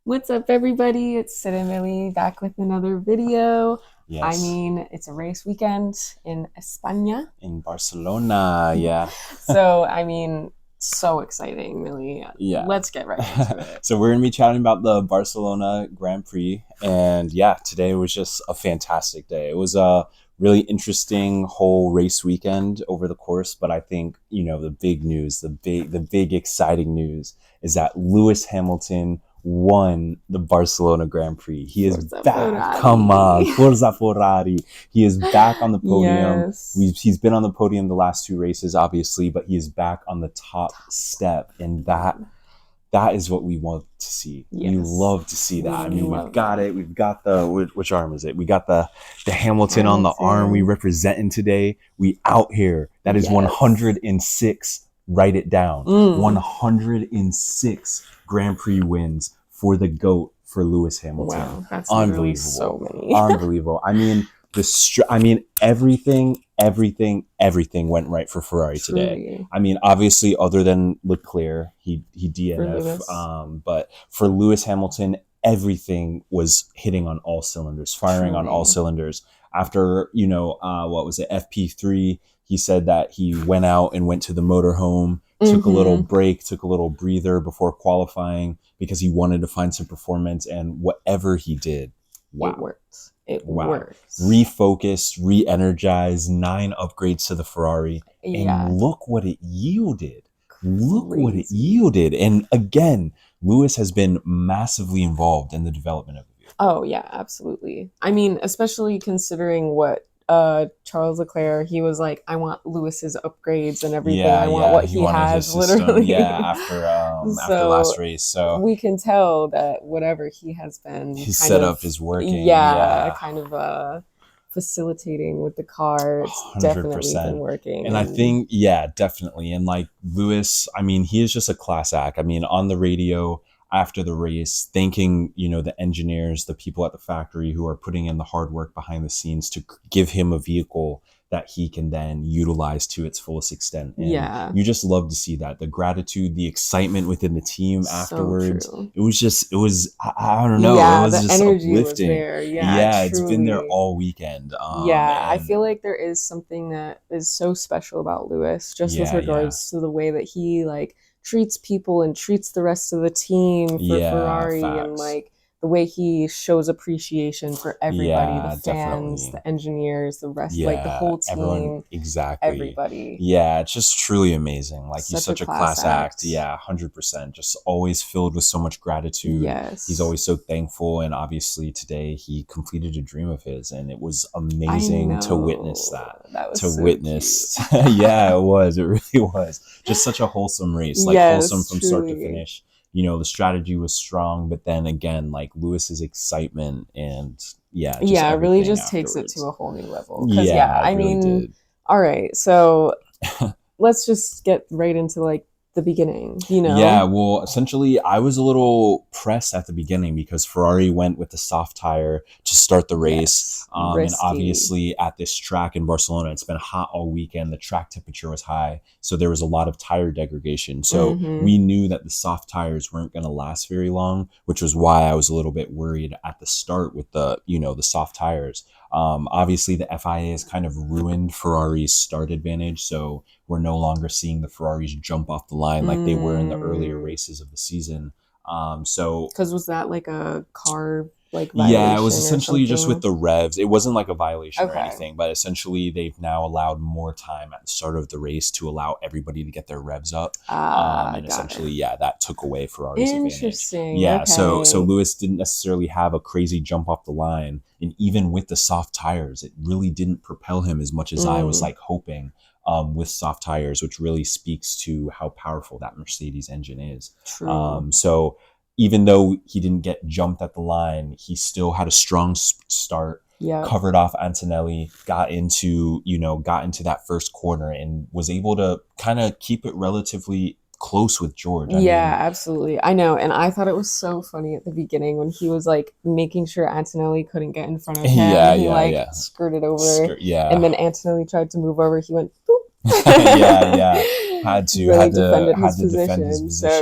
What's up, everybody? It's Sid and Millie back with another video. I Yes, mean, it's a race weekend in España. in Barcelona. Yeah, So, so exciting, Millie. yeah. Let's get right into it. So we're gonna be chatting about the Barcelona Grand Prix, and yeah, today was just a fantastic day. It was a really interesting whole race weekend over the course, but I think the big news, the big exciting news is that Lewis Hamilton won the Barcelona Grand Prix. He is Forza back. Come on, Ferrari. Forza Ferrari. He is back on the podium. Yes. He's been on the podium the last two races, obviously, but he is back on the top step, and that is what we want to see. Yes. We love to see that. We We've love got that. it. We've got the which arm is it? We got the Hamilton on the arm. We representing today. We out here. That is Yes. 106. Write it down. 106 Grand Prix wins for the GOAT, for Lewis Hamilton. Wow, that's Unbelievable. so many. Unbelievable. Everything went right for Ferrari today. Obviously, other than Leclerc, he DNF. But for Lewis Hamilton, everything was hitting on all cylinders, firing on all cylinders. After what was it, FP3? He said that he went out and went to the motorhome, took a little break, took a little breather before qualifying because he wanted to find some performance. And whatever he did, wow. It worked. It works. Refocused, re-energized, 9 upgrades to the Ferrari. And look what it yielded. What it yielded. And again, Lewis has been massively involved in the development of the vehicle. Oh, yeah, absolutely. Especially considering what Charles Leclerc, he was like, I want Lewis's upgrades and everything. I want what he has, literally. After last race. So we can tell that whatever he has been, his setup is working. Kind of facilitating with the car. It's 100%. Definitely been working. And I think, definitely. And like Lewis, he is just a class act. On the radio after the race, thanking, the engineers, the people at the factory who are putting in the hard work behind the scenes to give him a vehicle that he can then utilize to its fullest extent. And you just love to see that. The gratitude, the excitement within the team afterwards. True. It was, I don't know. Yeah, it was the just energy uplifting. Was there. It's been there all weekend. I feel like there is something that is so special about Lewis, just with regards to the way that he treats people and treats the rest of the team for Ferrari, and the way he shows appreciation for everybody, the fans, the engineers, the rest, the whole team. Everyone, exactly. Everybody. Yeah, it's just truly amazing. He's such a class act. 100%. Just always filled with so much gratitude. Yes. He's always so thankful. And obviously today he completed a dream of his, and it was amazing to witness that. That was Yeah, it was. It really was. Just such a wholesome race. Wholesome from start to finish. The strategy was strong, but then again, Lewis's excitement and it really just takes it to a whole new level. Did. All right, so let's just get right into the beginning, Yeah, well, essentially, I was a little pressed at the beginning because Ferrari went with the soft tire to start the race. And obviously, at this track in Barcelona, it's been hot all weekend. The track temperature was high, so there was a lot of tire degradation. So we knew that the soft tires weren't going to last very long, which was why I was a little bit worried at the start with the soft tires. Obviously, the FIA has kind of ruined Ferrari's start advantage, so we're no longer seeing the Ferraris jump off the line like they were in the earlier races of the season. Because was that a car violation? Yeah, it was essentially just with the revs. It wasn't a violation or anything, but essentially they've now allowed more time at the start of the race to allow everybody to get their revs up. And essentially, that took away Ferrari's advantage. Interesting. Yeah, okay. so Lewis didn't necessarily have a crazy jump off the line, and even with the soft tires, it really didn't propel him as much as I was hoping. With soft tires, which really speaks to how powerful that Mercedes engine is. True. So even though he didn't get jumped at the line, he still had a strong start. Yeah. Covered off Antonelli, got into that first corner and was able to kind of keep it relatively close with George. Absolutely. I know. And I thought it was so funny at the beginning when he was making sure Antonelli couldn't get in front of him. He skirted over. And then Antonelli tried to move over. He went boop. Had to defend his position. So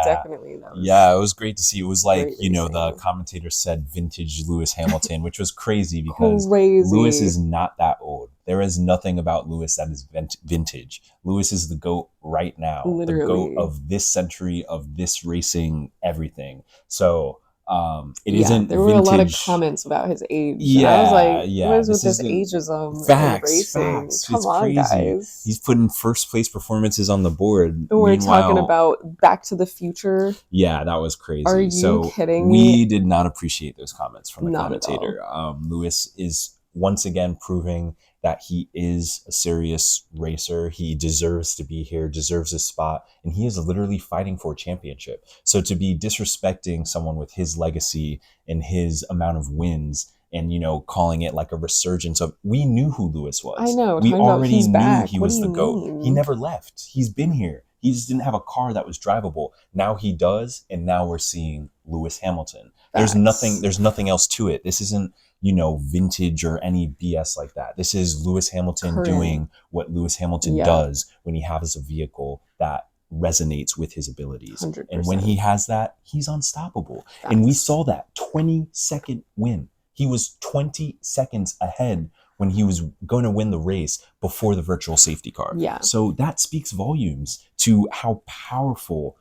definitely it was great to see. It was like, the commentator said vintage Lewis Hamilton, which was crazy because Lewis is not that old. There is nothing about Lewis that is vintage. Lewis is the GOAT right now, the GOAT of this century, of this racing, everything. So it isn't there were vintage. A lot of comments about his age. I was like, what is with this ageism in racing? Come on, crazy. guys. He's putting first place performances on the board. And we're talking about Back to the Future. Yeah, that was crazy. Are you kidding me? We did not appreciate those comments from the commentator. Lewis is once again proving that he is a serious racer. He deserves to be here, deserves a spot, and he is literally fighting for a championship. So to be disrespecting someone with his legacy and his amount of wins and, calling it like a resurgence of, we knew who Lewis was. I know. We already knew he was the GOAT. He never left. He's been here. He just didn't have a car that was drivable. Now he does, and now we're seeing Lewis Hamilton. There's nothing else to it. This isn't, vintage or any BS like that. This is Lewis Hamilton doing what Lewis Hamilton does when he has a vehicle that resonates with his abilities. 100%. And when he has that, he's unstoppable. And we saw that 20-second win. He was 20 seconds ahead when he was going to win the race before the virtual safety car. Yeah. So that speaks volumes to how powerful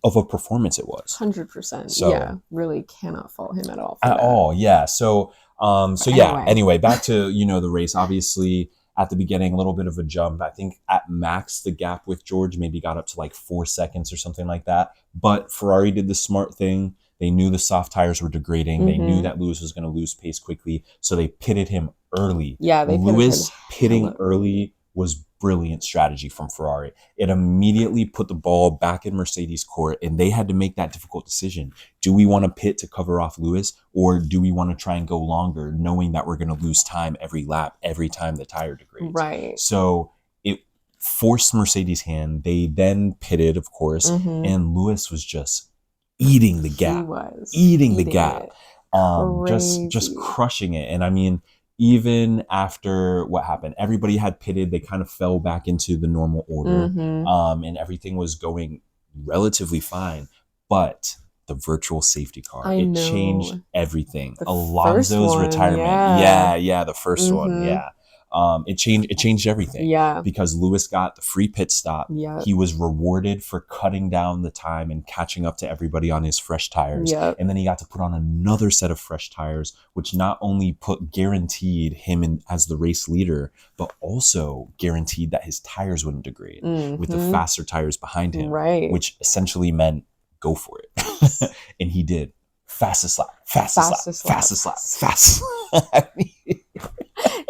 of a performance it was. 100%. So, really cannot fault him at all. Yeah. So, anyway, back to, the race. Obviously, at the beginning, a little bit of a jump. I think at max, the gap with George maybe got up to like 4 seconds or something like that. But Ferrari did the smart thing. They knew the soft tires were degrading. They knew that Lewis was going to lose pace quickly. So they pitted him early. Yeah, Lewis pitting early was brilliant strategy from Ferrari. It immediately put the ball back in Mercedes' court, and they had to make that difficult decision. Do we want to pit to cover off Lewis, or do we want to try and go longer, knowing that we're going to lose time every lap, every time the tire degrades? Right. So it forced Mercedes' hand. They then pitted, of course, and Lewis was just eating the gap. He was eating the gap. Just crushing it. And I mean, even after what happened, everybody had pitted. They kind of fell back into the normal order, and everything was going relatively fine. But the virtual safety car, changed everything. A lot of those retirements. Yeah, the first one. Yeah. It changed everything. Yeah. Because Lewis got the free pit stop. Yeah. He was rewarded for cutting down the time and catching up to everybody on his fresh tires. Yep. And then he got to put on another set of fresh tires, which not only guaranteed him as the race leader, but also guaranteed that his tires wouldn't degrade with the faster tires behind him. Right. Which essentially meant go for it. And he did. Fastest lap.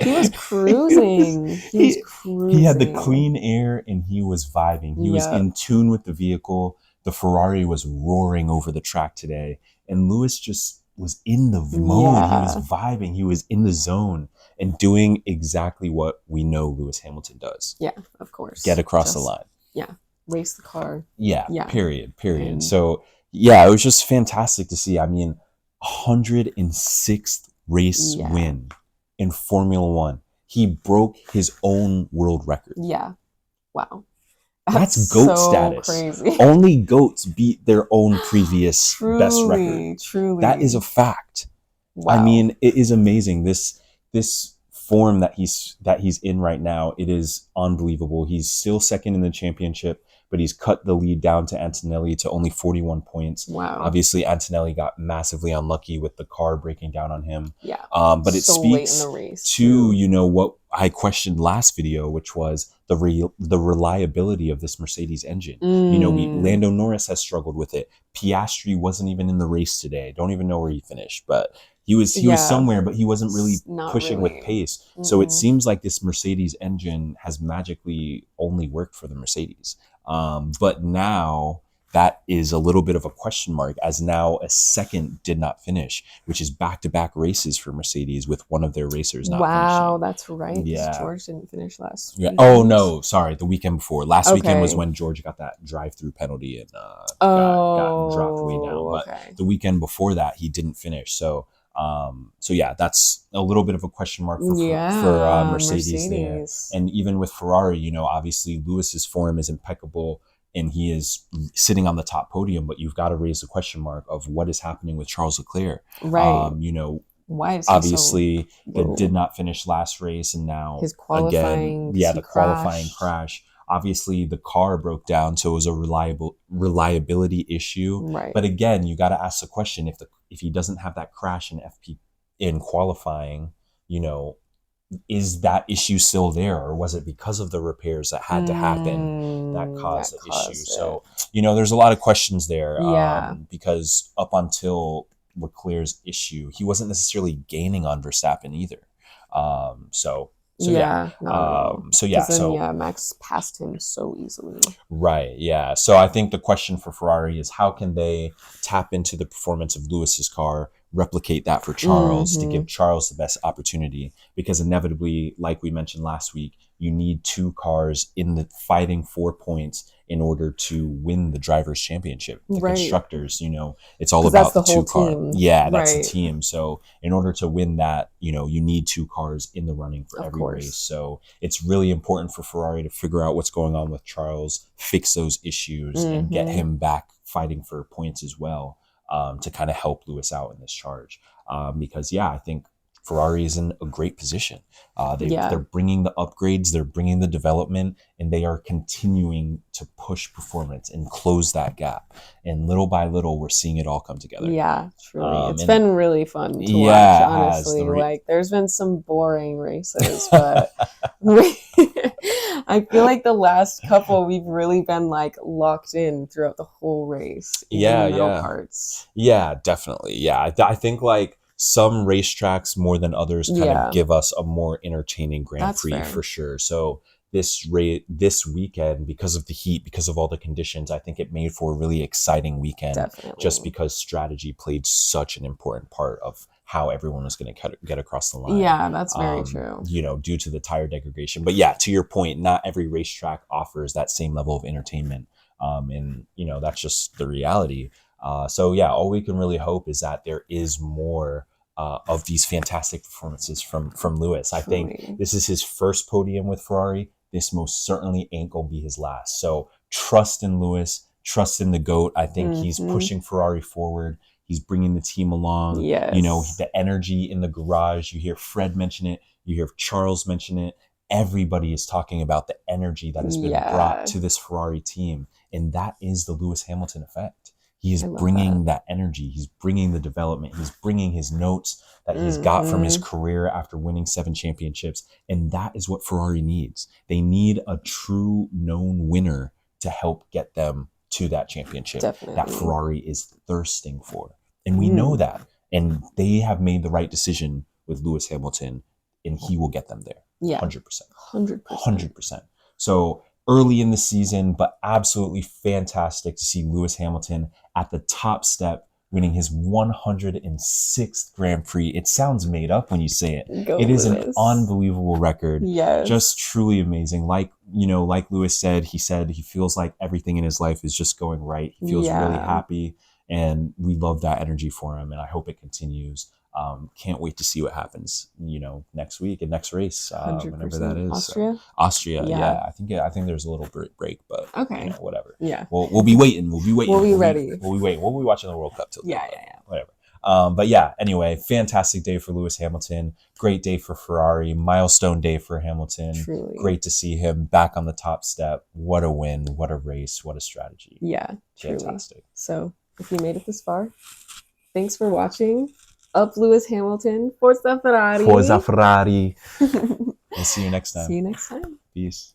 He was cruising. He had the clean air and he was vibing. He was in tune with the vehicle. The Ferrari was roaring over the track today. And Lewis just was in the mode. He was vibing. He was in the zone and doing exactly what we know Lewis Hamilton does. Yeah, of course. Get across the line. Yeah. Race the car. Yeah. Period. And so, it was just fantastic to see. I mean, 106th race win in Formula One. He broke his own world record. Yeah. Wow. That's GOAT status. Crazy. Only GOATs beat their own previous best record. Truly. That is a fact. Wow. I mean, it is amazing. This form that he's in right now, it is unbelievable. He's still second in the championship, but he's cut the lead down to Antonelli to only 41 points. Wow. Obviously, Antonelli got massively unlucky with the car breaking down on him. Yeah. But it speaks to, what I questioned last video, which was the reliability of this Mercedes engine. Lando Norris has struggled with it. Piastri wasn't even in the race today. Don't even know where he finished, but he was somewhere, but he wasn't really pushing with pace. So it seems like this Mercedes engine has magically only worked for the Mercedes. But now that is a little bit of a question mark, as now a second did not finish, which is back-to-back races for Mercedes with one of their racers not finishing. That's right. Yeah. George didn't finish last week. Oh, no. Sorry. The weekend before. Last weekend was when George got that drive-through penalty and got dropped way down. But the weekend before that, he didn't finish. So that's a little bit of a question mark for Mercedes there. And even with Ferrari, obviously Lewis's form is impeccable. and he is sitting on the top podium, but you've got to raise the question mark of what is happening with Charles Leclerc. Right. Why is he obviously did not finish last race, and now his qualifying, the qualifying crash. Obviously, the car broke down, so it was a reliability issue. Right. But again, you got to ask the question: if he doesn't have that crash in qualifying, is that issue still there, or was it because of the repairs that had to happen that caused the issue? So there's a lot of questions there. Because up until Leclerc's issue, he wasn't necessarily gaining on Verstappen either. Max passed him so easily. Right. Yeah. So I think the question for Ferrari is how can they tap into the performance of Lewis's car, replicate that for Charles to give Charles the best opportunity, because inevitably, like we mentioned last week, you need two cars in the fighting 4 points in order to win the drivers' championship. The constructors, it's all about the two car. Yeah, that's the team. So in order to win that, you need two cars in the running for every race. So it's really important for Ferrari to figure out what's going on with Charles, fix those issues, and get him back fighting for points as well, to kind of help Lewis out in this charge. Because I think Ferrari is in a great position. They're bringing the upgrades, they're bringing the development, and they are continuing to push performance and close that gap. And little by little, we're seeing it all come together. Yeah, truly. It's been really fun to watch, honestly. There's been some boring races, but I feel like the last couple, we've really been locked in throughout the whole race. In the middle parts. Yeah, definitely. Yeah, I think some racetracks more than others kind of give us a more entertaining Grand Prix for sure. So this weekend, because of the heat, because of all the conditions, I think it made for a really exciting weekend. Definitely. Just because strategy played such an important part of how everyone was going to get across the line. Yeah, that's very true. Due to the tire degradation. But yeah, to your point, not every racetrack offers that same level of entertainment. And that's just the reality. All we can really hope is that there is more of these fantastic performances from Lewis. I think this is his first podium with Ferrari. This most certainly ain't gonna be his last. So trust in Lewis, trust in the GOAT. I think he's pushing Ferrari forward. He's bringing the team along. Yes. The energy in the garage. You hear Fred mention it. You hear Charles mention it. Everybody is talking about the energy that has been brought to this Ferrari team. And that is the Lewis Hamilton effect. He is bringing that energy. He's bringing the development. He's bringing his notes that he's got from his career after winning 7 championships. And that is what Ferrari needs. They need a true known winner to help get them to that championship that Ferrari is thirsting for. And we know that. And they have made the right decision with Lewis Hamilton, and he will get them there. Yeah. 100%. 100%. So early in the season, but absolutely fantastic to see Lewis Hamilton at the top step, winning his 106th Grand Prix. It sounds made up when you say it. It is an unbelievable record. Yes. Just truly amazing. Like Lewis said he feels like everything in his life is just going right. He feels really happy, and we love that energy for him, and I hope it continues. Can't wait to see what happens, next week and next race, whenever that is. Austria. Yeah. I think there's a little break, but whatever. Yeah. We'll be waiting. We'll be ready. We'll be waiting. We'll be watching the World Cup till then. Yeah. Whatever. Anyway, fantastic day for Lewis Hamilton. Great day for Ferrari. Milestone day for Hamilton. Truly. Great to see him back on the top step. What a win. What a race. What a strategy. Yeah. Fantastic. Truly. So if you made it this far, thanks for watching. Up Lewis Hamilton. Forza Ferrari. Forza Ferrari. We'll see you next time. See you next time. Peace.